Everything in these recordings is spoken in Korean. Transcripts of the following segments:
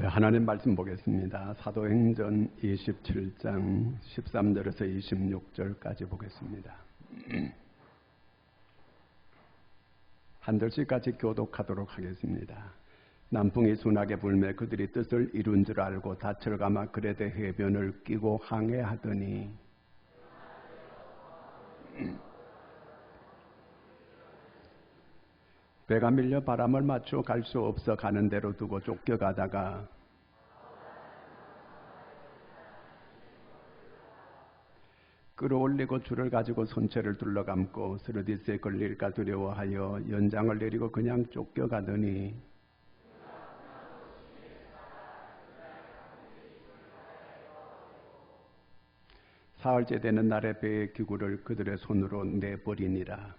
하나님 말씀 보겠습니다. 사도행전 27장 13절에서 26절까지 보겠습니다. 한 절씩 같이 교독하도록 하겠습니다. 남풍이 순하게 불매 그들이 뜻을 이룬 줄 알고 닻을 감아 그레데 해변을 끼고 항해하더니 배가 밀려 바람을 맞춰 갈 수 없어 가는 대로 두고 쫓겨가다가 끌어올리고 줄을 가지고 선체를 둘러감고 스르디스에 걸릴까 두려워하여 연장을 내리고 그냥 쫓겨가더니 사흘째 되는 날에 배의 기구를 그들의 손으로 내버리니라.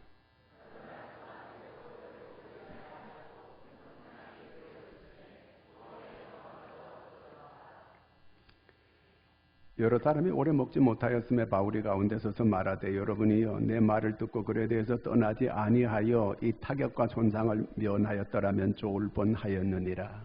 여러 사람이 오래 먹지 못하였음에 바울이 가운데 서서 말하되 여러분이여 내 말을 듣고 그에 대해서 떠나지 아니하여 이 타격과 손상을 면하였더라면 좋을 뻔하였느니라.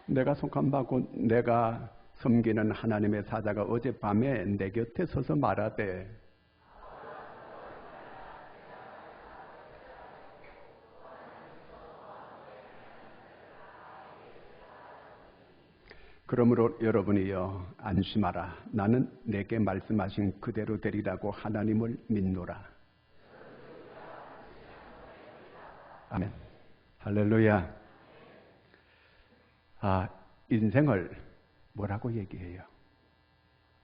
내가 속한 바고 내가 섬기는 하나님의 사자가 어젯밤에 내 곁에 서서 말하되 그러므로 여러분이여 안심하라. 나는 내게 말씀하신 그대로 되리라고 하나님을 믿노라. 아멘. 할렐루야. 인생을 뭐라고 얘기해요?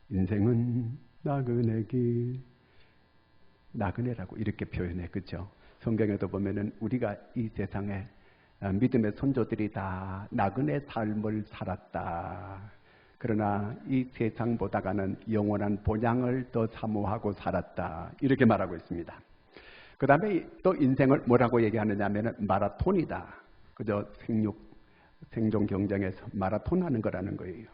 인생은 나그네 길, 나그네라고 이렇게 표현해. 그렇죠? 성경에도 보면은 우리가 이 세상에 믿음의 선조들이 다 나그네 삶을 살았다. 그러나 이 세상보다가는 영원한 본향을 더 사모하고 살았다. 이렇게 말하고 있습니다. 그 다음에 또 인생을 뭐라고 얘기하느냐 하면 마라톤이다. 그저 생존 경쟁에서 마라톤 하는 거라는 거예요.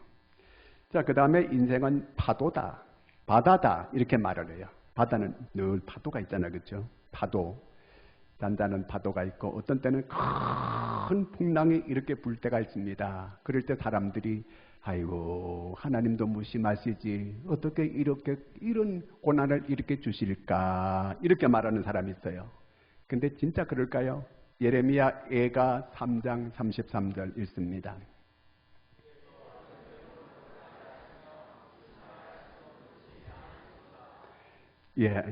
자, 그 다음에 인생은 파도다. 바다다. 이렇게 말을 해요. 바다는 늘 파도가 있잖아요. 그렇죠? 파도. 단단한 파도가 있고 어떤 때는 큰 풍랑이 이렇게 불 때가 있습니다. 그럴 때 사람들이 아이고 하나님도 무심하시지 어떻게 이렇게 이런 고난을 이렇게 주실까 이렇게 말하는 사람이 있어요. 근데 진짜 그럴까요? 예레미야 애가 3장 33절 읽습니다. 예.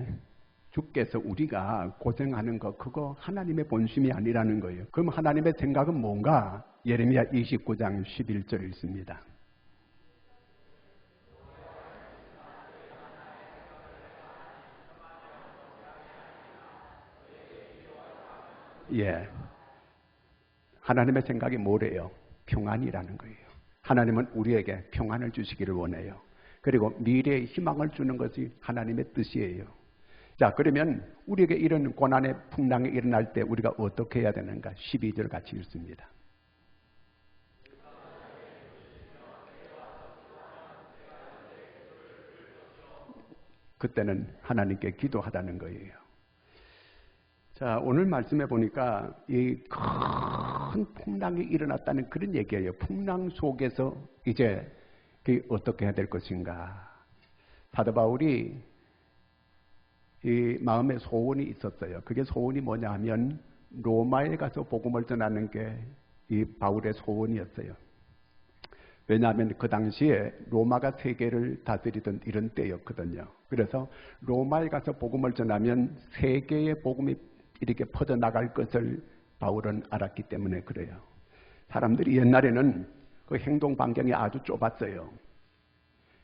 주께서 우리가 고생하는 거 그거 하나님의 본심이 아니라는 거예요. 그럼 하나님의 생각은 뭔가? 예레미야 29장 11절 읽습니다. 예. 하나님의 생각이 뭐래요? 평안이라는 거예요. 하나님은 우리에게 평안을 주시기를 원해요. 그리고 미래의 희망을 주는 것이 하나님의 뜻이에요. 자, 그러면 우리에게 이런 고난의 풍랑이 일어날 때 우리가 어떻게 해야 되는가? 12절 같이 읽습니다. 그때는 하나님께 기도하다는 거예요. 자, 오늘 말씀해 보니까 이 큰 풍랑이 일어났다는 그런 얘기예요. 풍랑 속에서 이제 어떻게 해야 될 것인가? 사도 바울이 이 마음에 소원이 있었어요. 그게 소원이 뭐냐 하면 로마에 가서 복음을 전하는 게 이 바울의 소원이었어요. 왜냐하면 그 당시에 로마가 세계를 다스리던 이런 때였거든요. 그래서 로마에 가서 복음을 전하면 세계의 복음이 이렇게 퍼져나갈 것을 바울은 알았기 때문에 그래요. 사람들이 옛날에는 그 행동 반경이 아주 좁았어요.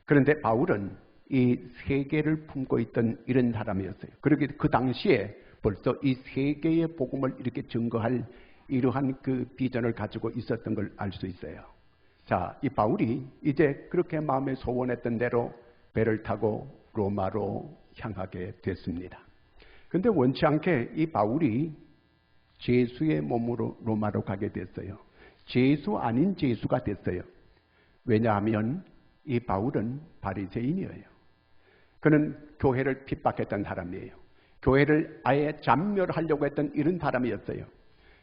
그런데 바울은 이 세계를 품고 있던 이런 사람이었어요. 그러기 그 당시에 벌써 이 세계의 복음을 이렇게 증거할 이러한 그 비전을 가지고 있었던 걸 알 수 있어요. 자, 이 바울이 이제 그렇게 마음에 소원했던 대로 배를 타고 로마로 향하게 됐습니다. 그런데 원치 않게 이 바울이 제수의 몸으로 로마로 가게 됐어요. 제수 아닌 제수가 됐어요. 왜냐하면 이 바울은 바리새인이에요. 그는 교회를 핍박했던 사람이에요. 교회를 아예 잔멸하려고 했던 이런 사람이었어요.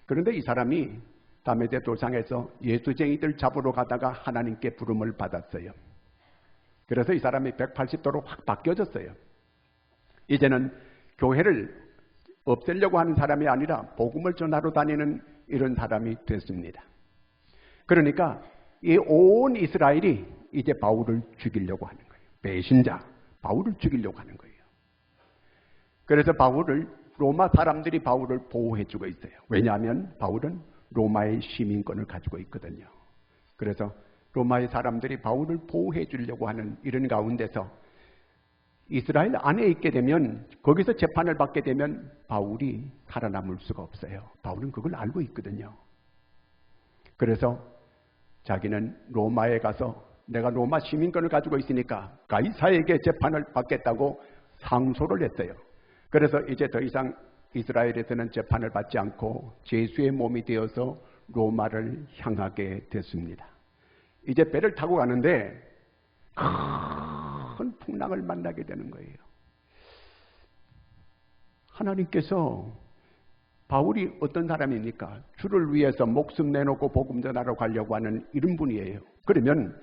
그런데 이 사람이 다메섹 도상에서 예수쟁이들 잡으러 가다가 하나님께 부름을 받았어요. 그래서 이 사람이 180도로 확 바뀌어졌어요. 이제는 교회를 없애려고 하는 사람이 아니라 복음을 전하러 다니는 이런 사람이 됐습니다. 그러니까 이 온 이스라엘이 이제 바울을 죽이려고 하는 거예요. 배신자 바울을 죽이려고 하는 거예요. 그래서 로마 사람들이 바울을 보호해주고 있어요. 왜냐하면 바울은 로마의 시민권을 가지고 있거든요. 그래서 로마의 사람들이 바울을 보호해 주려고 하는 이런 가운데서 이스라엘 안에 있게 되면, 거기서 재판을 받게 되면 바울이 살아남을 수가 없어요. 바울은 그걸 알고 있거든요. 그래서 자기는 로마에 가서 내가 로마 시민권을 가지고 있으니까 가이사에게 재판을 받겠다고 상소를 했어요. 그래서 이제 더 이상 이스라엘에서는 재판을 받지 않고 제수의 몸이 되어서 로마를 향하게 됐습니다. 이제 배를 타고 가는데 큰 풍랑을 만나게 되는 거예요. 하나님께서 바울이 어떤 사람입니까? 주를 위해서 목숨 내놓고 복음 전하러 가려고 하는 이런 분이에요. 그러면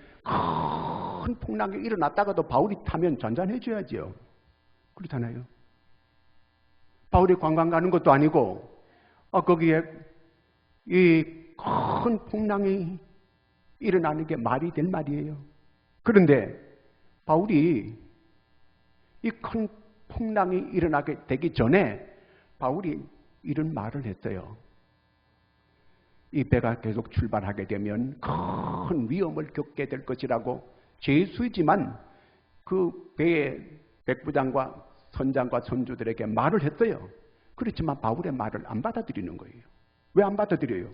큰 풍랑이 일어났다가도 바울이 타면 잔잔해져야죠. 그렇잖아요. 바울이 관광 가는 것도 아니고 거기에 이 큰 풍랑이 일어나는 게 말이 될 말이에요. 그런데 바울이 이 큰 풍랑이 일어나게 되기 전에 바울이 이런 말을 했어요. 이 배가 계속 출발하게 되면 큰 위험을 겪게 될 것이라고, 죄수이지만 그 배의 백부장과 선장과 선주들에게 말을 했어요. 그렇지만 바울의 말을 안 받아들이는 거예요. 왜 안 받아들여요?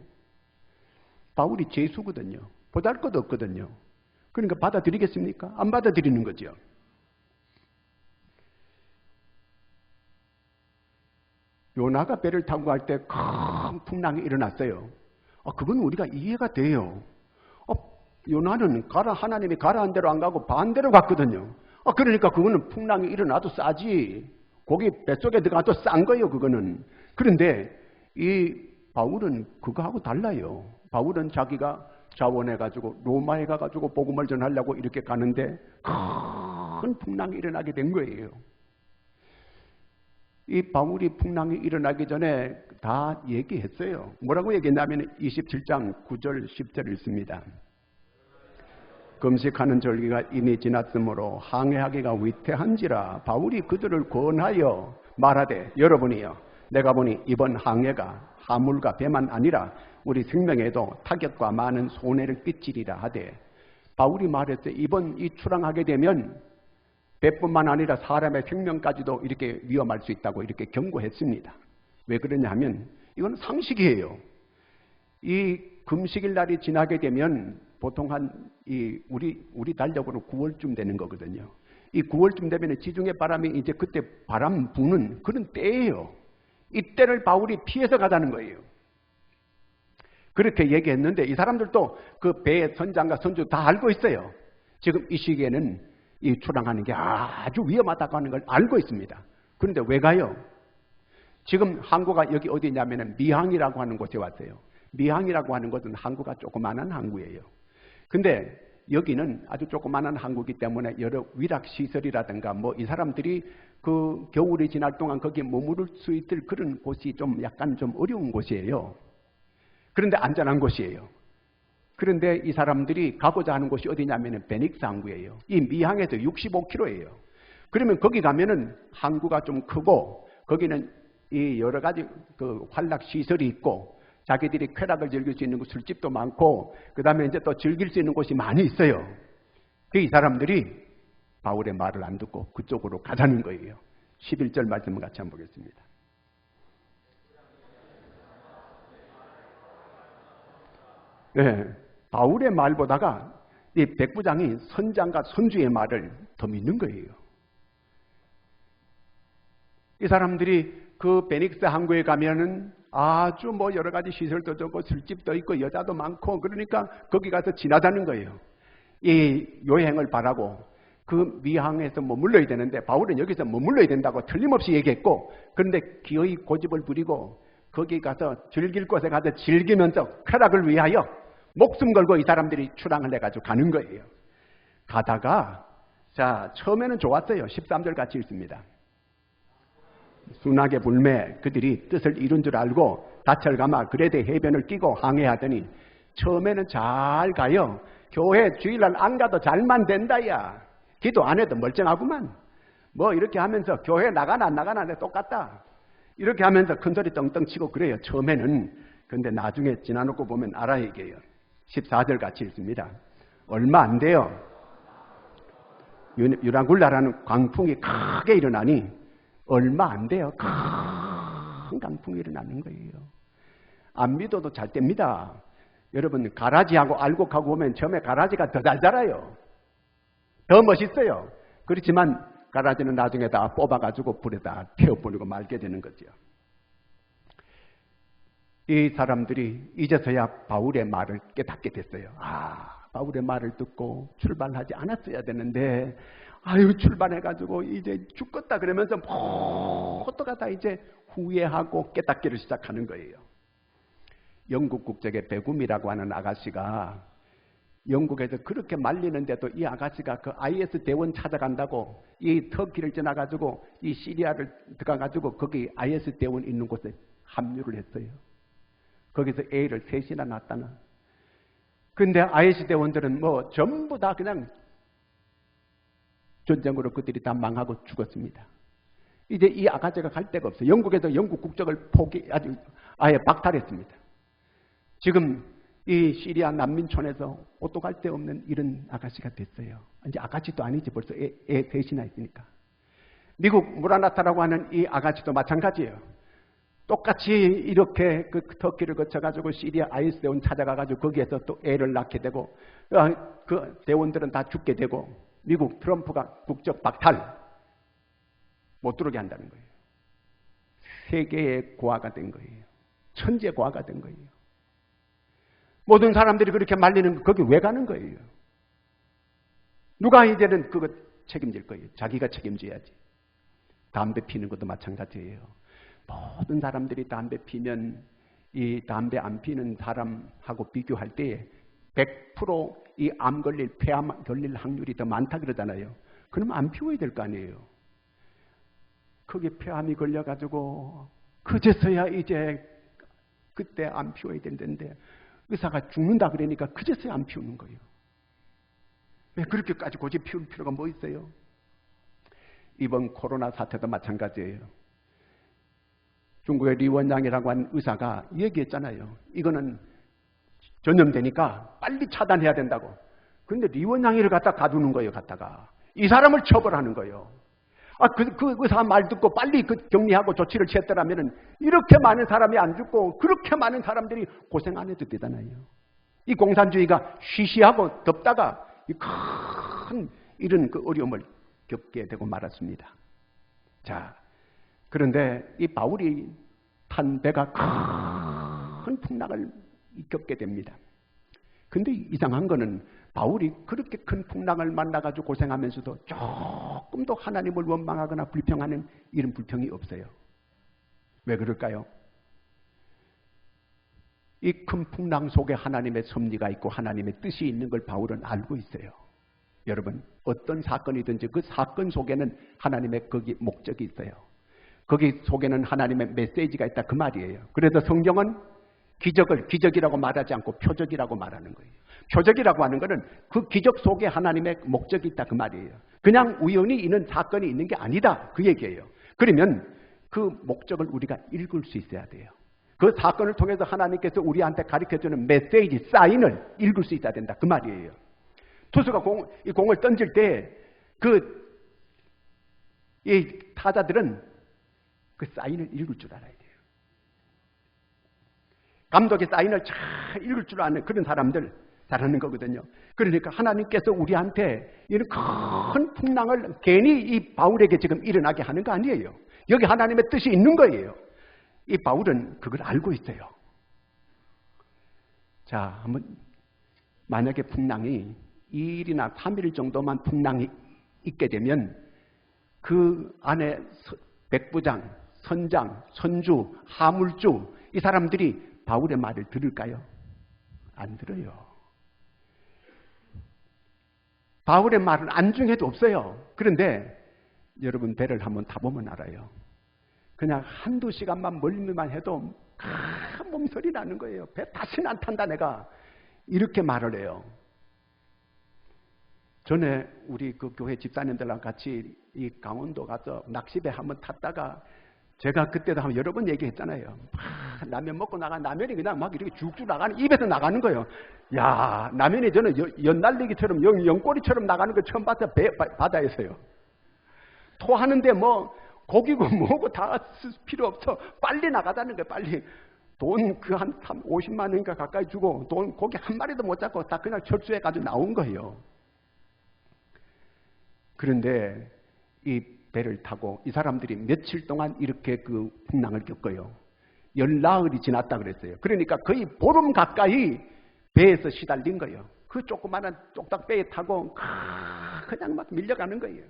바울이 죄수거든요. 보잘것 없거든요. 그러니까 받아들이겠습니까? 안 받아들이는 거죠. 요나가 배를 타고 갈 때 큰 풍랑이 일어났어요. 그건 우리가 이해가 돼요. 요나는 하나님이 가라한 대로 안 가고 반대로 갔거든요. 그러니까 그거는 풍랑이 일어나도 싸지. 거기 뱃속에 들어가도 싼 거예요, 그거는. 그런데 이 바울은 그거하고 달라요. 바울은 자기가 자원해가지고 로마에 가가지고 복음을 전하려고 이렇게 가는데 큰 풍랑이 일어나게 된 거예요. 이 바울이 풍랑이 일어나기 전에 다 얘기했어요. 뭐라고 얘기했냐면 27장 9절 10절 읽습니다. 금식하는 절기가 이미 지났으므로 항해하기가 위태한지라 바울이 그들을 권하여 말하되, 여러분이여, 내가 보니 이번 항해가 화물과 배만 아니라 우리 생명에도 타격과 많은 손해를 끼치리라 하되, 바울이 말했어요. 이번 이 출항하게 되면 배뿐만 아니라 사람의 생명까지도 이렇게 위험할 수 있다고 이렇게 경고했습니다. 왜 그러냐 하면 이건 상식이에요. 이 금식일 날이 지나게 되면 보통 우리 달력으로 9월쯤 되는 거거든요. 이 9월쯤 되면 지중해 바람이 이제 그때 바람 부는 그런 때예요. 이때를 바울이 피해서 가자는 거예요. 그렇게 얘기했는데 이 사람들도 그 배의 선장과 선주 다 알고 있어요. 지금 이 시기에는 이 출항하는 게 아주 위험하다고 하는 걸 알고 있습니다. 그런데 왜 가요? 지금 항구가 여기 어디냐면 미항이라고 하는 곳에 왔어요. 미항이라고 하는 곳은 항구가 조그마한 항구예요. 근데 여기는 아주 조그마한 항구이기 때문에 여러 위락시설이라든가 이 사람들이 그 겨울이 지날 동안 거기에 머무를 수 있을 그런 곳이 좀 약간 좀 어려운 곳이에요. 그런데 안전한 곳이에요. 그런데 이 사람들이 가고자 하는 곳이 어디냐면 베닉스 항구예요. 이 미항에서 65km예요. 그러면 거기 가면은 항구가 좀 크고 거기는 이 여러 가지 그 환락 시설이 있고 자기들이 쾌락을 즐길 수 있는 술집도 많고 그 다음에 이제 또 즐길 수 있는 곳이 많이 있어요. 이 사람들이 바울의 말을 안 듣고 그쪽으로 가자는 거예요. 11절 말씀을 같이 한번 보겠습니다. 네, 바울의 말보다가 이 백부장이 선장과 선주의 말을 더 믿는 거예요. 이 사람들이 그 베닉스 항구에 가면은 아주 여러 가지 시설도 좋고 술집도 있고 여자도 많고 그러니까 거기 가서 지나자는 거예요. 이 여행을 바라고 그 미항에서 머물러야 되는데 바울은 여기서 머물러야 된다고 틀림없이 얘기했고, 그런데 기어이 고집을 부리고 거기 가서 즐길 곳에 가서 즐기면서 쾌락을 위하여 목숨 걸고 이 사람들이 출항을 해가지고 가는 거예요. 가다가 자, 처음에는 좋았어요. 13절 같이 읽습니다. 순하게 불매 그들이 뜻을 이룬 줄 알고 다철가마 그레데 해변을 끼고 항해하더니 처음에는 잘 가요. 교회 주일날 안 가도 잘만 된다야. 기도 안 해도 멀쩡하구만. 뭐 이렇게 하면서 교회 나가나 안 나가나 똑같다. 이렇게 하면서 큰소리 떵떵 치고 그래요. 처음에는. 근데 나중에 지나놓고 보면 알아 이게요. 14절 같이 읽습니다. 얼마 안 돼요. 유라굴라라는 광풍이 크게 일어나니 얼마 안 돼요. 큰 강풍이 일어나는 거예요. 안 믿어도 잘 됩니다. 여러분 가라지하고 알곡하고 보면 처음에 가라지가 더 잘 자라요. 더 멋있어요. 그렇지만 가라지는 나중에 다 뽑아가지고 불에다 태워버리고 말게 되는 거죠. 이 사람들이 이제서야 바울의 말을 깨닫게 됐어요. 바울의 말을 듣고 출발하지 않았어야 되는데 출발해가지고 이제 죽겠다 그러면서 모두가 다 이제 후회하고 깨닫기를 시작하는 거예요. 영국 국적의 베굼이라고 하는 아가씨가 영국에서 그렇게 말리는데도 이 아가씨가 그 IS 대원 찾아간다고 이 터키를 지나가지고 이 시리아를 들어가가지고 거기 IS 대원 있는 곳에 합류를 했어요. 거기서 애를 셋이나 낳았다나. 근데 IS 대원들은 뭐 전부 다 그냥 전쟁으로 그들이 다 망하고 죽었습니다. 이제 이 아가씨가 갈 데가 없어요. 영국에서 영국 국적을 아예 박탈했습니다. 지금 이 시리아 난민촌에서 옷도 갈 데 없는 이런 아가씨가 됐어요. 이제 아가씨도 아니지 벌써 애 셋이나 있으니까. 미국 무라나타라고 하는 이 아가씨도 마찬가지예요. 똑같이 이렇게 그 터키를 거쳐가지고 시리아 IS 대원 찾아가가지고 거기에서 또 애를 낳게 되고 그 대원들은 다 죽게 되고 미국 트럼프가 국적 박탈 못 들어오게 한다는 거예요. 세계의 고아가 된 거예요. 천재 고아가 된 거예요. 모든 사람들이 그렇게 말리는 거기 왜 가는 거예요? 누가 이제는 그거 책임질 거예요? 자기가 책임져야지. 담배 피는 것도 마찬가지예요. 모든 사람들이 담배 피면 이 담배 안 피는 사람하고 비교할 때에 100% 이 암 걸릴, 폐암 걸릴 확률이 더 많다 그러잖아요. 그러면 안 피워야 될 거 아니에요. 거기에 폐암이 걸려가지고 그제서야 이제 그때 안 피워야 된다는데 의사가 죽는다 그러니까 그제서야 안 피우는 거예요. 왜 그렇게까지 고집 피울 필요가 뭐 있어요? 이번 코로나 사태도 마찬가지예요. 중국의 리원장이라고 하는 의사가 얘기했잖아요. 이거는 전염되니까 빨리 차단해야 된다고. 그런데 리원장이를 갖다 가두는 거예요. 갖다가 이 사람을 처벌하는 거예요. 그 의사 말 듣고 빨리 격리하고 조치를 취했더라면 이렇게 많은 사람이 안 죽고 그렇게 많은 사람들이 고생 안 해도 되잖아요. 이 공산주의가 쉬쉬하고 덮다가 큰 이런 그 어려움을 겪게 되고 말았습니다. 자, 그런데 이 바울이 탄 배가 큰 풍랑을 겪게 됩니다. 근데 이상한 거는 바울이 그렇게 큰 풍랑을 만나가지고 고생하면서도 조금도 하나님을 원망하거나 불평하는 이런 불평이 없어요. 왜 그럴까요? 이 큰 풍랑 속에 하나님의 섭리가 있고 하나님의 뜻이 있는 걸 바울은 알고 있어요. 여러분, 어떤 사건이든지 그 사건 속에는 하나님의 거기 목적이 있어요. 거기 속에는 하나님의 메시지가 있다 그 말이에요. 그래서 성경은 기적을 기적이라고 말하지 않고 표적이라고 말하는 거예요. 표적이라고 하는 것은 그 기적 속에 하나님의 목적이 있다 그 말이에요. 그냥 우연히 있는 사건이 있는 게 아니다 그 얘기예요. 그러면 그 목적을 우리가 읽을 수 있어야 돼요. 그 사건을 통해서 하나님께서 우리한테 가르쳐주는 메시지, 사인을 읽을 수 있어야 된다 그 말이에요. 투수가 이 공을 던질 때 이 타자들은 그 사인을 읽을 줄 알아야 돼요. 감독의 사인을 잘 읽을 줄 아는 그런 사람들 잘하는 거거든요. 그러니까 하나님께서 우리한테 이런 큰 풍랑을 괜히 이 바울에게 지금 일어나게 하는 거 아니에요. 여기 하나님의 뜻이 있는 거예요. 이 바울은 그걸 알고 있어요. 자, 한번 만약에 풍랑이 2일이나 3일 정도만 풍랑이 있게 되면 그 안에 백부장, 선장, 선주, 하물주 이 사람들이 바울의 말을 들을까요? 안 들어요. 바울의 말은 안중에도 없어요. 그런데 여러분 배를 한번 타보면 알아요. 그냥 한두 시간만 멀미만 해도 큰 몸소리 나는 거예요. 배 다시는 안 탄다 내가. 이렇게 말을 해요. 전에 우리 그 교회 집사님들랑 같이 이 강원도 가서 낚시배 한번 탔다가 제가 그때도 한번 여러 번 얘기했잖아요. 라면 먹고 나간 라면이 그냥 막 이렇게 쭉쭉 나가는, 입에서 나가는 거예요. 야, 라면이 저는 연날리기처럼 연꼬리처럼 나가는 거 처음 봤어요. 바다에서요. 토하는데 뭐 고기고 뭐고 다 필요 없어. 빨리 나가자는 거예요. 빨리. 돈 그 한 50만 원인가 가까이 주고 돈 고기 한 마리도 못 잡고 다 그냥 철수해가지고 나온 거예요. 그런데 이 배를 타고 이 사람들이 며칠 동안 이렇게 그 풍랑을 겪어요. 열나흘이 지났다 그랬어요. 그러니까 거의 보름 가까이 배에서 시달린 거예요. 그 조그마한 쪽딱 배에 타고 그냥 막 밀려가는 거예요.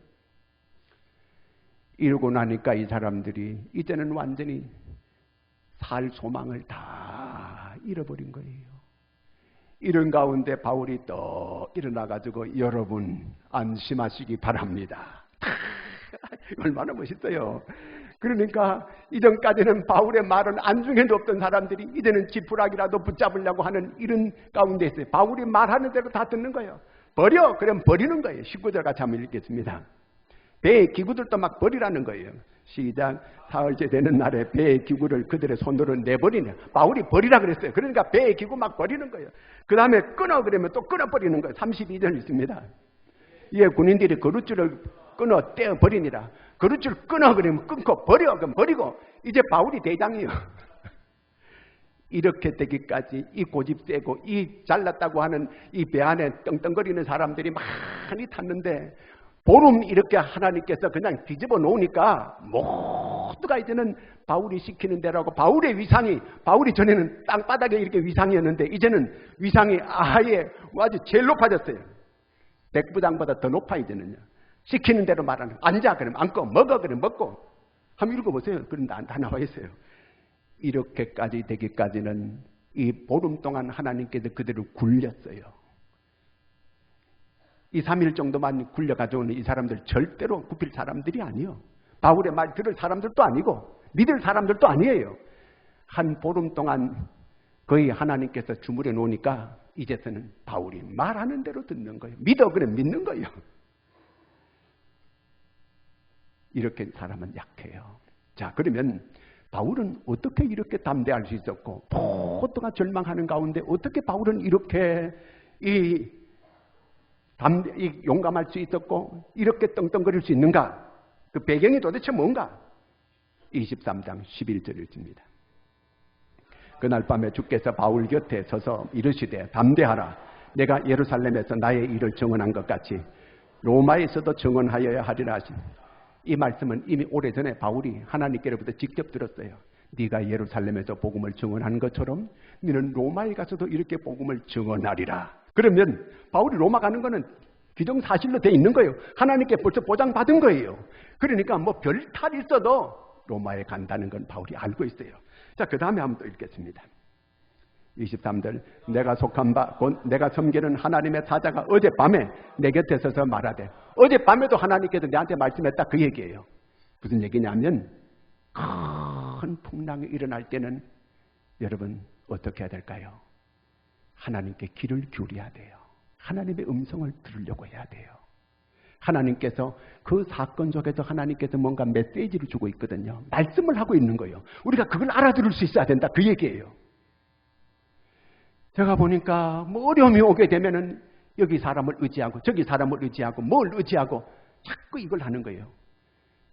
이러고 나니까 이 사람들이 이제는 완전히 살 소망을 다 잃어버린 거예요. 이런 가운데 바울이 또 일어나가지고 여러분 안심하시기 바랍니다. 얼마나 멋있어요. 그러니까 이전까지는 바울의 말은 안중에도 없던 사람들이 이제는 지푸라기라도 붙잡으려고 하는 이런 가운데 있어요. 바울이 말하는 대로 다 듣는 거예요. 버려! 그럼 버리는 거예요. 19절 같이 한번 읽겠습니다. 배의 기구들도 막 버리라는 거예요. 시작. 사흘째 되는 날에 배의 기구를 그들의 손으로 내버리네. 바울이 버리라 그랬어요. 그러니까 배의 기구 막 버리는 거예요. 그 다음에 끊어 그러면 또 끊어버리는 거예요. 32절 있습니다. 이에 군인들이 거룻줄을 끊어 떼어버리니라. 거룻줄 끊어 그러면 끊고 버려 그럼 버리고 이제 바울이 대장이에요. 이렇게 되기까지 이 고집 세고 이 잘났다고 하는 이 배 안에 떵떵거리는 사람들이 많이 탔는데 보름 이렇게 하나님께서 그냥 뒤집어 놓으니까 모두가 이제는 바울이 시키는 대로 하고 바울의 위상이 바울이 전에는 땅바닥에 이렇게 위상이었는데 이제는 위상이 아예 아주 제일 높아졌어요. 백부장보다 더 높아 이제는요. 시키는 대로 말하는 앉아 그러면 앉고 먹어 그러면 먹고 한번 읽어보세요. 그럼 다 나와 있어요. 이렇게까지 되기까지는 이 보름 동안 하나님께서 그들을 굴렸어요. 2, 3일 정도만 굴려가지고는 이 사람들 절대로 굽힐 사람들이 아니에요. 바울의 말 들을 사람들도 아니고 믿을 사람들도 아니에요. 한 보름 동안 거의 하나님께서 주물러 놓으니까 이제서는 바울이 말하는 대로 듣는 거예요. 믿어 그래 믿는 거예요. 이렇게 사람은 약해요. 자, 그러면 바울은 어떻게 이렇게 담대할 수 있었고 모두가 절망하는 가운데 어떻게 바울은 이렇게 용감할 수 있었고 이렇게 떵떵거릴 수 있는가? 그 배경이 도대체 뭔가? 23장 11절 읽습니다. 그날 밤에 주께서 바울 곁에 서서 이르시되 담대하라. 내가 예루살렘에서 나의 일을 증언한 것 같이 로마에서도 증언하여야 하리라 하신 이 말씀은 이미 오래전에 바울이 하나님께로부터 직접 들었어요. 네가 예루살렘에서 복음을 증언한 것처럼 너는 로마에 가서도 이렇게 복음을 증언하리라. 그러면 바울이 로마 가는 거는 기정사실로 돼 있는 거예요. 하나님께 벌써 보장받은 거예요. 그러니까 뭐 별탈 있어도 로마에 간다는 건 바울이 알고 있어요. 자, 그 다음에 한번 또 읽겠습니다. 23절 내가 속한 바 곧 내가 섬기는 하나님의 사자가 어젯밤에 내 곁에 서서 말하되 어젯밤에도 하나님께서 내한테 말씀했다 그 얘기예요. 무슨 얘기냐면 큰 풍랑이 일어날 때는 여러분 어떻게 해야 될까요? 하나님께 귀를 기울여야 돼요. 하나님의 음성을 들으려고 해야 돼요. 하나님께서 그 사건 속에서 하나님께서 뭔가 메시지를 주고 있거든요. 말씀을 하고 있는 거예요. 우리가 그걸 알아들을 수 있어야 된다 그 얘기예요. 제가 보니까 뭐 어려움이 오게 되면은 여기 사람을 의지하고 저기 사람을 의지하고 뭘 의지하고 자꾸 이걸 하는 거예요.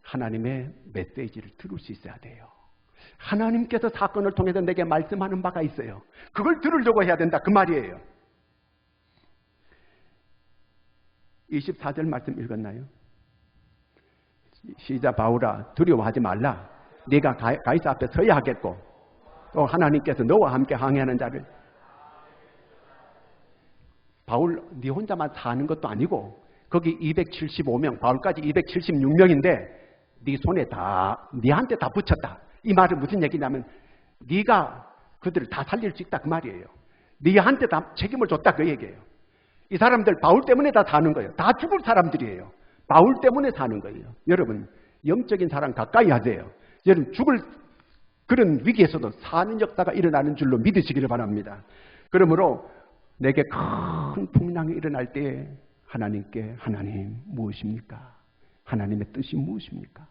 하나님의 메시지를 들을 수 있어야 돼요. 하나님께서 사건을 통해서 내게 말씀하는 바가 있어요. 그걸 들으려고 해야 된다 그 말이에요. 24절 말씀 읽었나요? 시작. 바울아 두려워하지 말라. 네가 가이사 앞에 서야 하겠고 또 하나님께서 너와 함께 항해하는 자를 바울 네 혼자만 사는 것도 아니고 거기 275명, 바울까지 276명인데 네 손에 다, 네한테 다 붙였다. 이 말은 무슨 얘기냐면 네가 그들을 다 살릴 수 있다 그 말이에요. 네한테 다 책임을 줬다 그 얘기예요. 이 사람들 바울 때문에 다 사는 거예요. 다 죽을 사람들이에요. 바울 때문에 사는 거예요. 여러분 영적인 사람 가까이 하세요. 여러분 죽을 그런 위기에서도 사는 역사가 일어나는 줄로 믿으시기를 바랍니다. 그러므로 내게 큰 풍랑이 일어날 때에 하나님께 하나님 무엇입니까? 하나님의 뜻이 무엇입니까?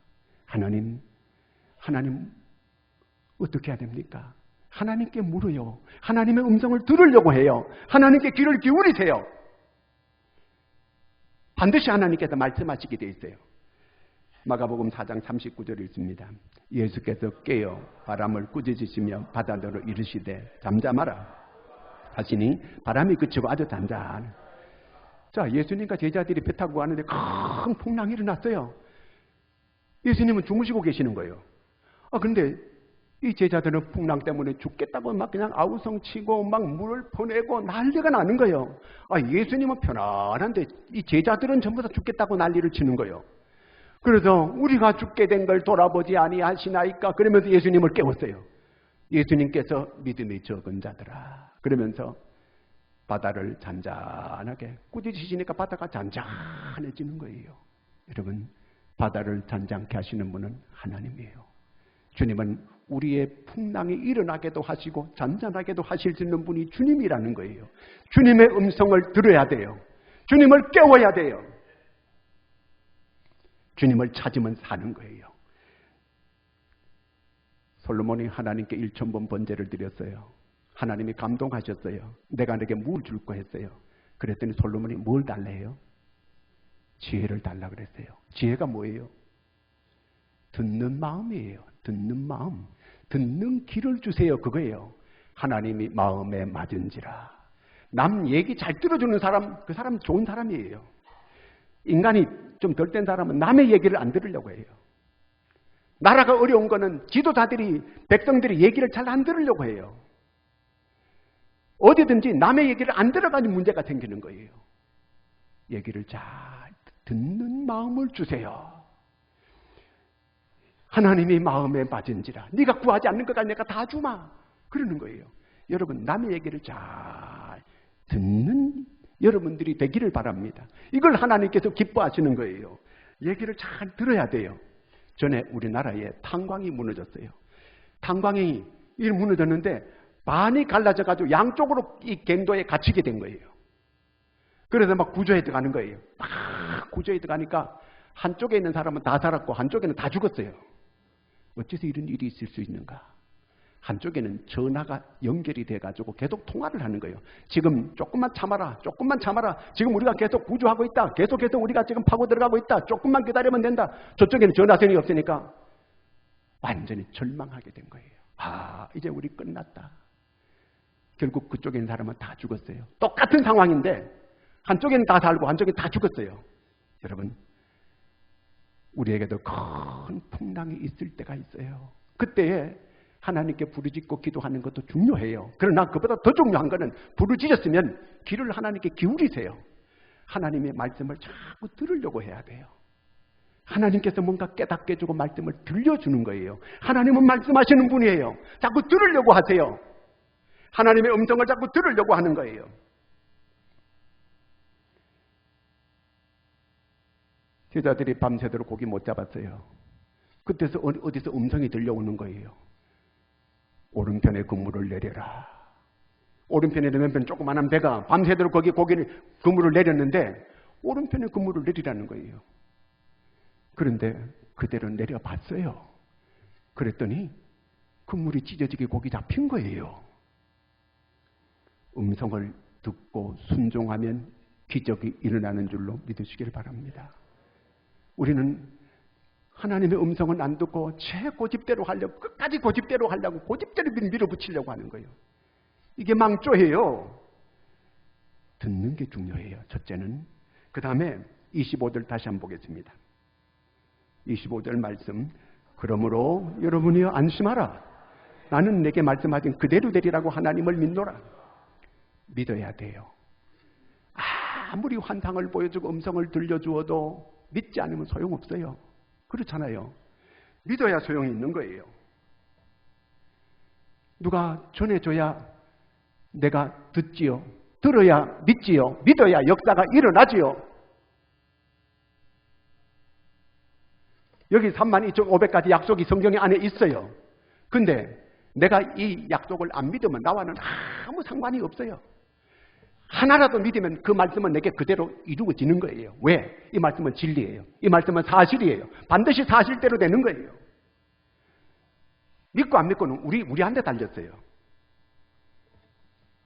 하나님 어떻게 해야 됩니까? 하나님께 물어요. 하나님의 음성을 들으려고 해요. 하나님께 귀를 기울이세요. 반드시 하나님께서 말씀하시게 돼 있어요. 마가복음 4장 39절에 있습니다. 예수께서 깨어 바람을 꾸짖으시며 바다더러 이르시되 잠잠하라 하시니 바람이 그치고 아주 잔잔해. 자, 예수님과 제자들이 배 타고 가는데 큰 풍랑이 일어났어요. 예수님은 주무시고 계시는 거예요. 그런데 이 제자들은 풍랑 때문에 죽겠다고 막 그냥 아우성치고 막 물을 퍼내고 난리가 나는 거예요. 예수님은 편안한데 이 제자들은 전부 다 죽겠다고 난리를 치는 거예요. 그래서 우리가 죽게 된 걸 돌아보지 아니하시나이까 그러면서 예수님을 깨웠어요. 예수님께서 믿음이 적은 자들아 그러면서 바다를 잔잔하게 꾸짖으시니까 바다가 잔잔해지는 거예요. 여러분 바다를 잔잔케 하시는 분은 하나님이에요. 주님은 우리의 풍랑이 일어나게도 하시고 잔잔하게도 하실 수 있는 분이 주님이라는 거예요. 주님의 음성을 들어야 돼요. 주님을 깨워야 돼요. 주님을 찾으면 사는 거예요. 솔로몬이 하나님께 1,000번 번제를 드렸어요. 하나님이 감동하셨어요. 내가 내게 뭘 줄 거 했어요. 그랬더니 솔로몬이 뭘 달래요? 지혜를 달라 그랬어요. 지혜가 뭐예요? 듣는 마음이에요. 듣는 마음. 듣는 길을 주세요. 그거예요. 하나님이 마음에 맞은지라. 남 얘기 잘 들어주는 사람, 그 사람 좋은 사람이에요. 인간이 좀 덜 된 사람은 남의 얘기를 안 들으려고 해요. 나라가 어려운 거는 지도자들이, 백성들이 얘기를 잘 안 들으려고 해요. 어디든지 남의 얘기를 안 들어가는 문제가 생기는 거예요. 얘기를 잘 듣는 마음을 주세요. 하나님이 마음에 맞은지라. 네가 구하지 않는 것까지 내가 다 주마. 그러는 거예요. 여러분 남의 얘기를 잘 듣는 여러분들이 되기를 바랍니다. 이걸 하나님께서 기뻐하시는 거예요. 얘기를 잘 들어야 돼요. 전에 우리나라에 탄광이 무너졌어요. 탄광이 무너졌는데 반이 갈라져가지고 양쪽으로 이 갱도에 갇히게 된 거예요. 그래서 막 구조에 들어가는 거예요. 막 구조에 들어가니까 한쪽에 있는 사람은 다 살았고 한쪽에는 다 죽었어요. 어째서 이런 일이 있을 수 있는가? 한쪽에는 전화가 연결이 돼가지고 계속 통화를 하는 거예요. 지금 조금만 참아라. 조금만 참아라. 지금 우리가 계속 구조하고 있다. 계속해서 우리가 지금 파고 들어가고 있다. 조금만 기다리면 된다. 저쪽에는 전화선이 없으니까 완전히 절망하게 된 거예요. 이제 우리 끝났다. 결국 그쪽에 있는 사람은 다 죽었어요. 똑같은 상황인데 한쪽에는 다 살고 한쪽에는 다 죽었어요. 여러분 우리에게도 큰 풍랑이 있을 때가 있어요. 그때에 하나님께 부르짖고 기도하는 것도 중요해요. 그러나 그보다 더 중요한 것은 부르짖었으면 귀를 하나님께 기울이세요. 하나님의 말씀을 자꾸 들으려고 해야 돼요. 하나님께서 뭔가 깨닫게 해주고 말씀을 들려주는 거예요. 하나님은 말씀하시는 분이에요. 자꾸 들으려고 하세요. 하나님의 음성을 자꾸 들으려고 하는 거예요. 제자들이 밤새도록 고기 못 잡았어요. 그때서 어디서 음성이 들려오는 거예요. 오른편에 그물을 내려라. 오른편에 왼편 조그만한 배가 밤새도록 거기 그물을 내렸는데 오른편에 그물을 내리라는 거예요. 그런데 그대로 내려봤어요. 그랬더니 그물이 찢어지게 고기 잡힌 거예요. 음성을 듣고 순종하면 기적이 일어나는 줄로 믿으시길 바랍니다. 우리는 하나님의 음성은 안 듣고 제 고집대로 하려고 끝까지 고집대로 하려고 고집대로 밀어붙이려고 하는 거예요. 이게 망조예요. 듣는 게 중요해요. 첫째는. 그 다음에 25절 다시 한번 보겠습니다. 25절 말씀. 그러므로 여러분이여 안심하라. 나는 내게 말씀하신 그대로 되리라고 하나님을 믿노라. 믿어야 돼요. 아무리 환상을 보여주고 음성을 들려주어도 믿지 않으면 소용없어요. 그렇잖아요. 믿어야 소용이 있는 거예요. 누가 전해줘야 내가 듣지요. 들어야 믿지요. 믿어야 역사가 일어나지요. 여기 32,500가지 약속이 성경 안에 있어요. 근데 내가 이 약속을 안 믿으면 나와는 아무 상관이 없어요. 하나라도 믿으면 그 말씀은 내게 그대로 이루어지는 거예요. 왜? 이 말씀은 진리예요. 이 말씀은 사실이에요. 반드시 사실대로 되는 거예요. 믿고 안 믿고는 우리한테 달렸어요.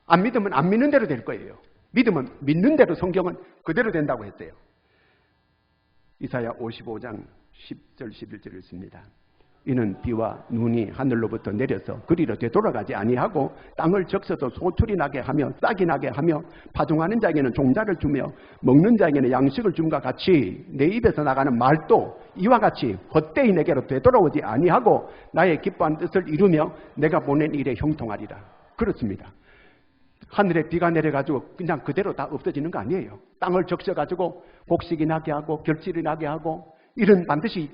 안 믿으면 안 믿는 대로 될 거예요. 믿으면 믿는 대로 성경은 그대로 된다고 했어요. 이사야 55장 10절 11절을 씁니다. 이는 비와 눈이 하늘로부터 내려서 그리로 되돌아가지 아니하고 땅을 적셔서 소출이 나게 하며 싹이 나게 하며 파종하는 자에게는 종자를 주며 먹는 자에게는 양식을 줌과 같이 내 입에서 나가는 말도 이와 같이 헛되이 내게로 되돌아오지 아니하고 나의 기뻐한 뜻을 이루며 내가 보낸 일에 형통하리라. 그렇습니다. 하늘에 비가 내려가지고 그냥 그대로 다 없어지는 거 아니에요. 땅을 적셔가지고 곡식이 나게 하고 결실이 나게 하고 이런 반드시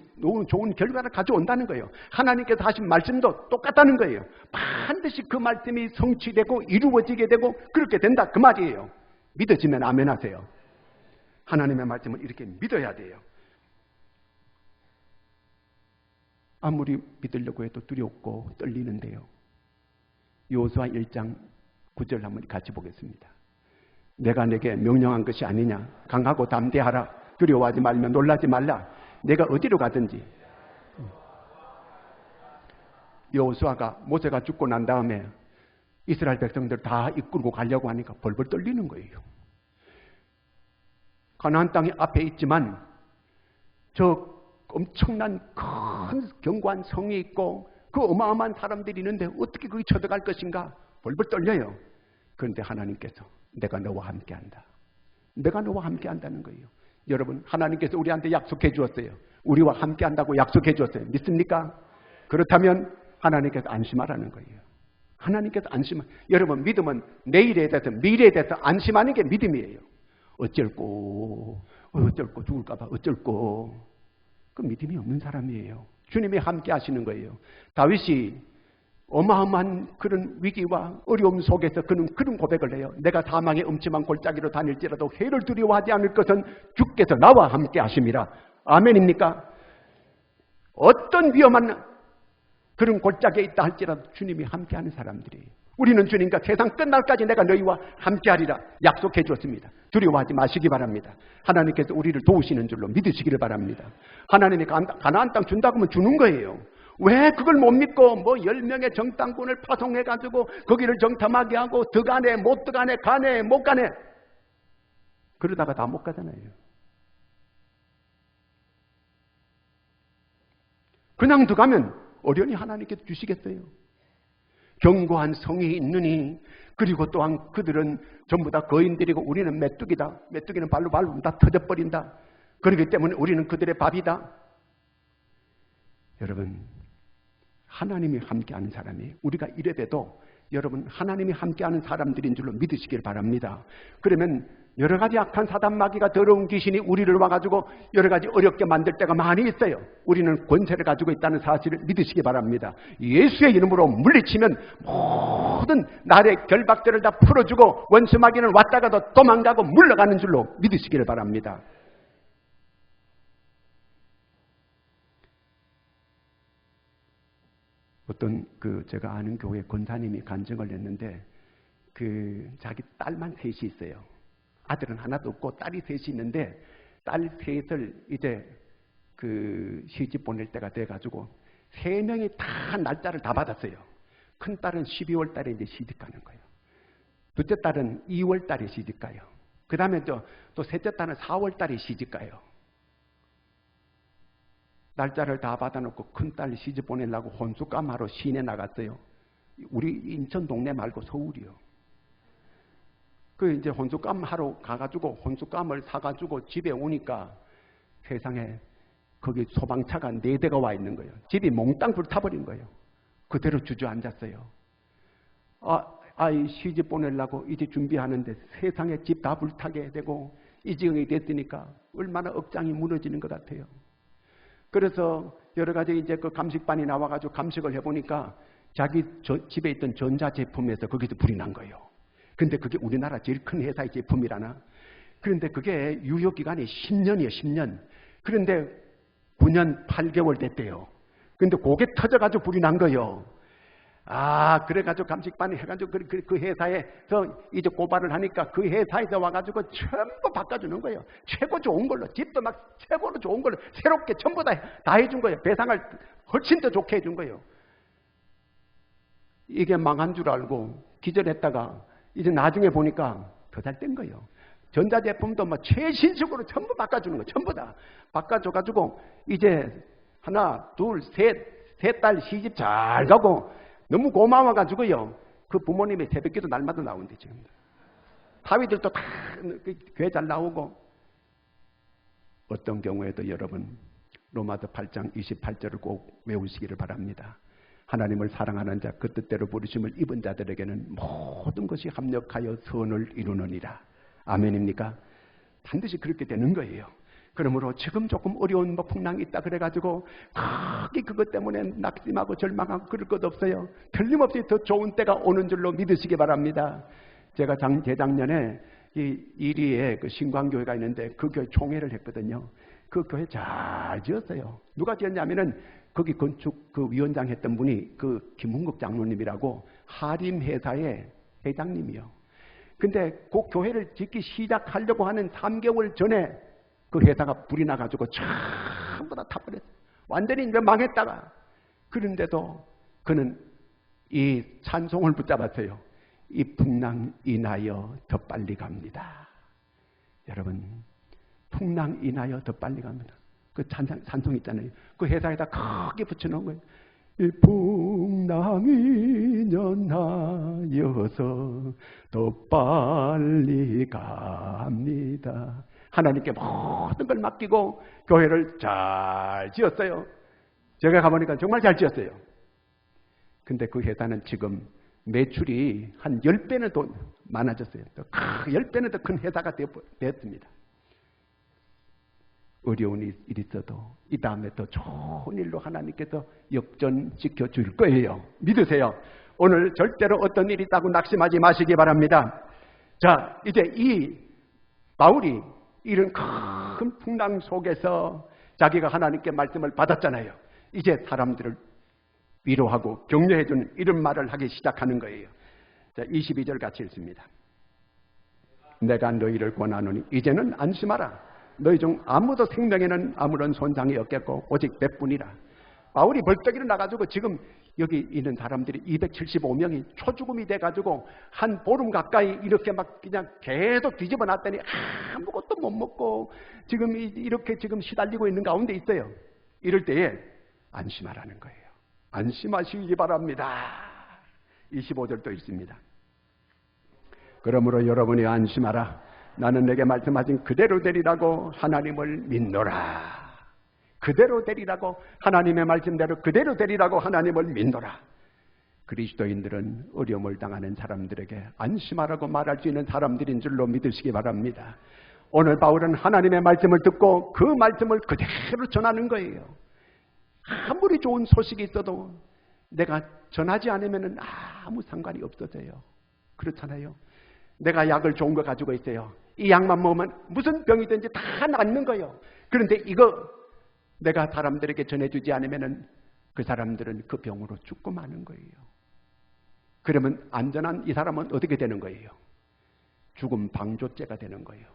좋은 결과를 가져온다는 거예요. 하나님께서 하신 말씀도 똑같다는 거예요. 반드시 그 말씀이 성취되고 이루어지게 되고 그렇게 된다 그 말이에요. 믿어지면 아멘 하세요. 하나님의 말씀을 이렇게 믿어야 돼요. 아무리 믿으려고 해도 두렵고 떨리는데요. 여호수아 1장 9절 한번 같이 보겠습니다. 내가 내게 명령한 것이 아니냐. 강하고 담대하라. 두려워하지 말며 놀라지 말라. 내가 어디로 가든지. 여호수아가 모세가 죽고 난 다음에 이스라엘 백성들 다 이끌고 가려고 하니까 벌벌 떨리는 거예요. 가나안 땅이 앞에 있지만 저 엄청난 큰 견고한 성이 있고 그 어마어마한 사람들이 있는데 어떻게 거기 쳐들어갈 것인가 벌벌 떨려요. 그런데 하나님께서 내가 너와 함께한다. 내가 너와 함께한다는 거예요. 여러분, 하나님께서 우리한테 약속해 주었어요. 우리와 함께한다고 약속해 주었어요. 믿습니까? 그렇다면 하나님께서 안심하라는 거예요. 하나님께서 여러분, 믿음은 내일에 대해서 미래에 대해서 안심하는 게 믿음이에요. 어쩔고 죽을까 봐 어쩔고 그 믿음이 없는 사람이에요. 주님이 함께 하시는 거예요. 다윗이 어마어마한 그런 위기와 어려움 속에서 그는 그런 고백을 해요. 내가 사망의 음침한 골짜기로 다닐지라도 해를 두려워하지 않을 것은 주께서 나와 함께 하심이라. 아멘입니까? 어떤 위험한 그런 골짜기에 있다 할지라도 주님이 함께하는 사람들이에요. 우리는 주님과 세상 끝날까지 내가 너희와 함께하리라 약속해 주었습니다. 두려워하지 마시기 바랍니다. 하나님께서 우리를 도우시는 줄로 믿으시기를 바랍니다. 하나님이 가나안 땅 준다고 하면 주는 거예요. 왜 그걸 못 믿고 10명의 정탐꾼을 파송해가지고 거기를 정탐하게 하고 들어가네 못 들어가네 가네 못 가네 그러다가 다 못 가잖아요. 그냥 들어가면 어련히 하나님께서 주시겠어요. 견고한 성이 있느니 그리고 또한 그들은 전부 다 거인들이고 우리는 메뚜기다. 메뚜기는 발로 밟으면 다 터져버린다. 그렇기 때문에 우리는 그들의 밥이다. 여러분, 하나님이 함께하는 사람이 우리가 이래봬도 여러분 하나님이 함께하는 사람들인 줄로 믿으시길 바랍니다. 그러면 여러 가지 악한 사단 마귀가 더러운 귀신이 우리를 와가지고 여러 가지 어렵게 만들 때가 많이 있어요. 우리는 권세를 가지고 있다는 사실을 믿으시기 바랍니다. 예수의 이름으로 물리치면 모든 날의 결박들을 다 풀어주고 원수 마귀는 왔다가도 도망가고 물러가는 줄로 믿으시기를 바랍니다. 어떤 제가 아는 교회 권사님이 간증을 했는데 자기 딸만 셋이 있어요. 아들은 하나도 없고 딸이 셋이 있는데 딸 셋을 이제 시집 보낼 때가 돼가지고 3명이 다 날짜를 다 받았어요. 큰 딸은 12월 달에 이제 시집 가는 거예요. 둘째 딸은 2월 달에 시집 가요. 그 다음에 또 셋째 딸은 4월 달에 시집 가요. 날짜를 다 받아놓고 큰딸 시집 보내려고 혼수감하러 시내 나갔어요. 우리 인천 동네 말고 서울이요. 이제 혼수감 하러 가가지고 혼수감을 사가지고 집에 오니까 세상에 거기 소방차가 4대가 와 있는 거예요. 집이 몽땅 불타버린 거예요. 그대로 주저앉았어요. 아이 시집 보내려고 이제 준비하는데 세상에 집 다 불타게 되고 이 지경이 됐으니까 얼마나 억장이 무너지는 것 같아요. 그래서 여러 가지 이제 그 감식반이 나와가지고 감식을 해보니까 자기 집에 있던 전자제품에서 거기서 불이 난 거예요. 근데 그게 우리나라 제일 큰 회사의 제품이라나. 그런데 그게 유효기간이 10년이에요, 10년. 그런데 9년 8개월 됐대요. 근데 그게 터져가지고 불이 난 거예요. 아, 그래가지고 감식반이 해가지고 그 회사에서 이제 고발을 하니까 그 회사에서 와가지고 전부 바꿔주는 거예요. 최고 좋은 걸로, 집도 막 최고로 좋은 걸로 새롭게 전부 다 해준 거예요. 배상을 훨씬 더 좋게 해준 거예요. 이게 망한 줄 알고 기절했다가 이제 나중에 보니까 더 잘 된 거예요. 전자제품도 뭐 최신식으로 전부 바꿔주는 거예요. 전부 다 바꿔줘가지고 이제 하나, 둘, 셋 딸 시집 잘 가고 너무 고마워가지고요. 그 부모님의 새벽기도 날마다 나온대 지금. 사위들도 다 교회 잘 나오고. 어떤 경우에도 여러분 로마서 8장 28절을 꼭 외우시기를 바랍니다. 하나님을 사랑하는 자, 그 뜻대로 부르심을 입은 자들에게는 모든 것이 합력하여 선을 이루느니라. 아멘입니까? 반드시 그렇게 되는 거예요. 그러므로 지금 조금 어려운 풍랑이 있다 그래가지고 크게 그것 때문에 낙심하고 절망하고 그럴 것 없어요. 틀림없이 더 좋은 때가 오는 줄로 믿으시기 바랍니다. 제가 재작년에 이 이리에 그 신광교회가 있는데 그 교회 총회를 했거든요. 그 교회 잘 지었어요. 누가 지었냐면은 거기 건축 그 위원장 했던 분이 그 김흥국 장로님이라고 하림 회사의 회장님이요. 근데 그 교회를 짓기 시작하려고 하는 3개월 전에 그 회사가 불이 나가지고 전부 다 타버렸어요. 완전히 이제 망했다가. 그런데도 그는 이 찬송을 붙잡았어요. 이 풍랑 인하여 더 빨리 갑니다. 여러분, 풍랑 인하여 더 빨리 갑니다. 그 찬송 있잖아요. 그 회사에다 크게 붙여놓은 거예요. 이 풍랑이 인하여서 더 빨리 갑니다. 하나님께 모든 걸 맡기고 교회를 잘 지었어요. 제가 가보니까 정말 잘 지었어요. 근데 그 회사는 지금 매출이 한 10배는 더 많아졌어요. 10배는 더 큰 회사가 되었습니다. 어려운 일 있어도 이 다음에 더 좋은 일로 하나님께서 역전시켜 줄 거예요. 믿으세요. 오늘 절대로 어떤 일이 있다고 낙심하지 마시기 바랍니다. 자, 이제 이 바울이 이런 큰 풍랑 속에서 자기가 하나님께 말씀을 받았잖아요. 이제 사람들을 위로하고 격려해주는 이런 말을 하기 시작하는 거예요. 자, 22절 같이 읽습니다. 내가 너희를 권하노니 이제는 안심하라. 너희 중 아무도 생명에는 아무런 손상이 없겠고 오직 몇뿐이라. 바울이 벌떡 일어나가지고 지금 여기 있는 사람들이 275명이 초죽음이 돼가지고 한 보름 가까이 이렇게 막 그냥 계속 뒤집어 놨더니 아무것도 못 먹고 지금 이렇게 지금 시달리고 있는 가운데 있어요. 이럴 때에 안심하라는 거예요. 안심하시기 바랍니다. 25절도 있습니다. 그러므로 여러분이 안심하라. 나는 내게 말씀하신 그대로 되리라고 하나님을 믿노라. 그대로 되리라고 하나님의 말씀대로 그대로 되리라고 하나님을 믿노라. 그리스도인들은 어려움을 당하는 사람들에게 안심하라고 말할 수 있는 사람들인 줄로 믿으시기 바랍니다. 오늘 바울은 하나님의 말씀을 듣고 그 말씀을 그대로 전하는 거예요. 아무리 좋은 소식이 있어도 내가 전하지 않으면 아무 상관이 없어져요. 그렇잖아요. 내가 약을 좋은 거 가지고 있어요. 이 약만 먹으면 무슨 병이든지 다 낫는 거예요. 그런데 이거 내가 사람들에게 전해주지 않으면 그 사람들은 그 병으로 죽고 마는 거예요. 그러면 안전한 이 사람은 어떻게 되는 거예요? 죽음 방조죄가 되는 거예요.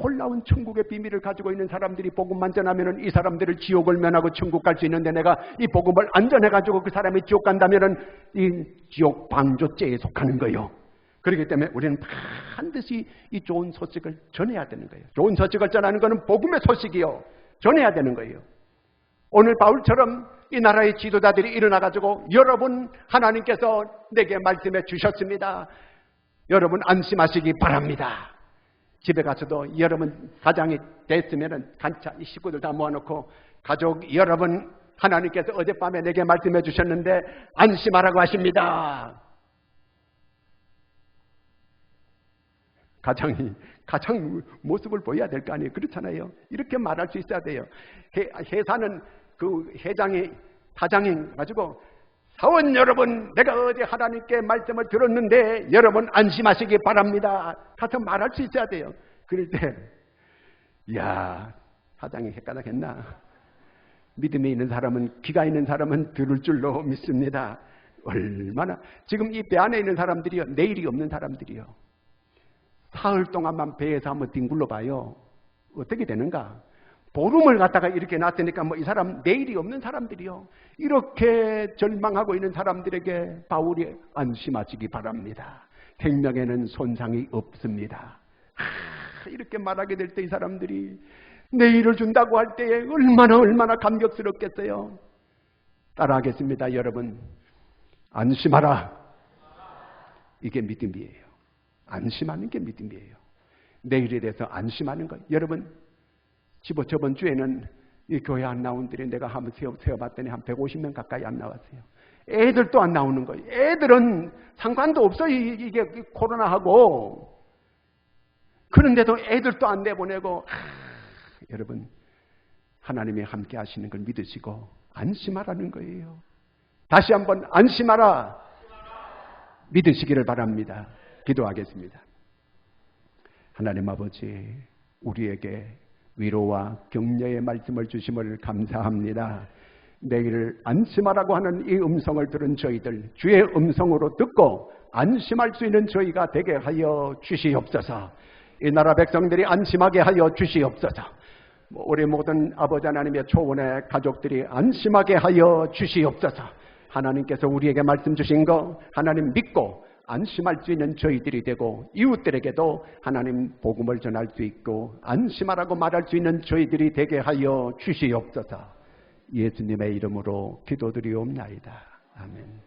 놀라운 천국의 비밀을 가지고 있는 사람들이 복음만 전하면 이 사람들을 지옥을 면하고 천국 갈 수 있는데 내가 이 복음을 안 전해가지고 그 사람이 지옥 간다면 이 지옥 방조죄에 속하는 거예요. 그렇기 때문에 우리는 반드시 이 좋은 소식을 전해야 되는 거예요. 좋은 소식을 전하는 것은 복음의 소식이요. 전해야 되는 거예요. 오늘 바울처럼 이 나라의 지도자들이 일어나가지고 여러분 하나님께서 내게 말씀해 주셨습니다. 여러분 안심하시기 바랍니다. 집에 가서도 여러분 가장이 됐으면 간차 이 식구들 다 모아놓고 가족 여러분 하나님께서 어젯밤에 내게 말씀해 주셨는데 안심하라고 하십니다. 가장 모습을 보여야 될 거 아니에요. 그렇잖아요. 이렇게 말할 수 있어야 돼요. 회사는 그 회장이 사장이 가지고 사원 여러분, 내가 어제 하나님께 말씀을 들었는데 여러분 안심하시기 바랍니다. 가서 말할 수 있어야 돼요. 그럴 때, 이야, 사장이 헷갈렸겠나? 믿음이 있는 사람은, 귀가 있는 사람은 들을 줄로 믿습니다. 얼마나, 지금 이 배 안에 있는 사람들이요, 내일이 없는 사람들이요. 사흘 동안만 배에서 한번 뒹굴러 봐요. 어떻게 되는가? 보름을 갖다가 이렇게 놨으니까 뭐 이 사람 내일이 없는 사람들이요. 이렇게 절망하고 있는 사람들에게 바울이 안심하시기 바랍니다. 생명에는 손상이 없습니다. 이렇게 말하게 될 때 이 사람들이 내일을 준다고 할 때에 얼마나 감격스럽겠어요. 따라하겠습니다. 여러분, 안심하라. 이게 믿음이에요. 안심하는 게 믿음이에요. 내일에 대해서 안심하는 것. 여러분, 저번 주에는 이 교회 안 나온 들이 내가 한번 세어봤더니 한 150명 가까이 안 나왔어요. 애들도 안 나오는 거예요. 애들은 상관도 없어요. 이게 코로나하고. 그런데도 애들도 안 내보내고. 여러분, 하나님이 함께 하시는 걸 믿으시고 안심하라는 거예요. 다시 한번 안심하라. 믿으시기를 바랍니다. 기도하겠습니다. 하나님 아버지, 우리에게 위로와 격려의 말씀을 주심을 감사합니다. 내일 안심하라고 하는 이 음성을 들은 저희들, 주의 음성으로 듣고 안심할 수 있는 저희가 되게 하여 주시옵소서. 이 나라 백성들이 안심하게 하여 주시옵소서. 우리 모든 아버지 하나님의 초원의 가족들이 안심하게 하여 주시옵소서. 하나님께서 우리에게 말씀 주신 거 하나님 믿고 안심할 수 있는 저희들이 되고 이웃들에게도 하나님 복음을 전할 수 있고 안심하라고 말할 수 있는 저희들이 되게 하여 주시옵소서. 예수님의 이름으로 기도드리옵나이다. 아멘.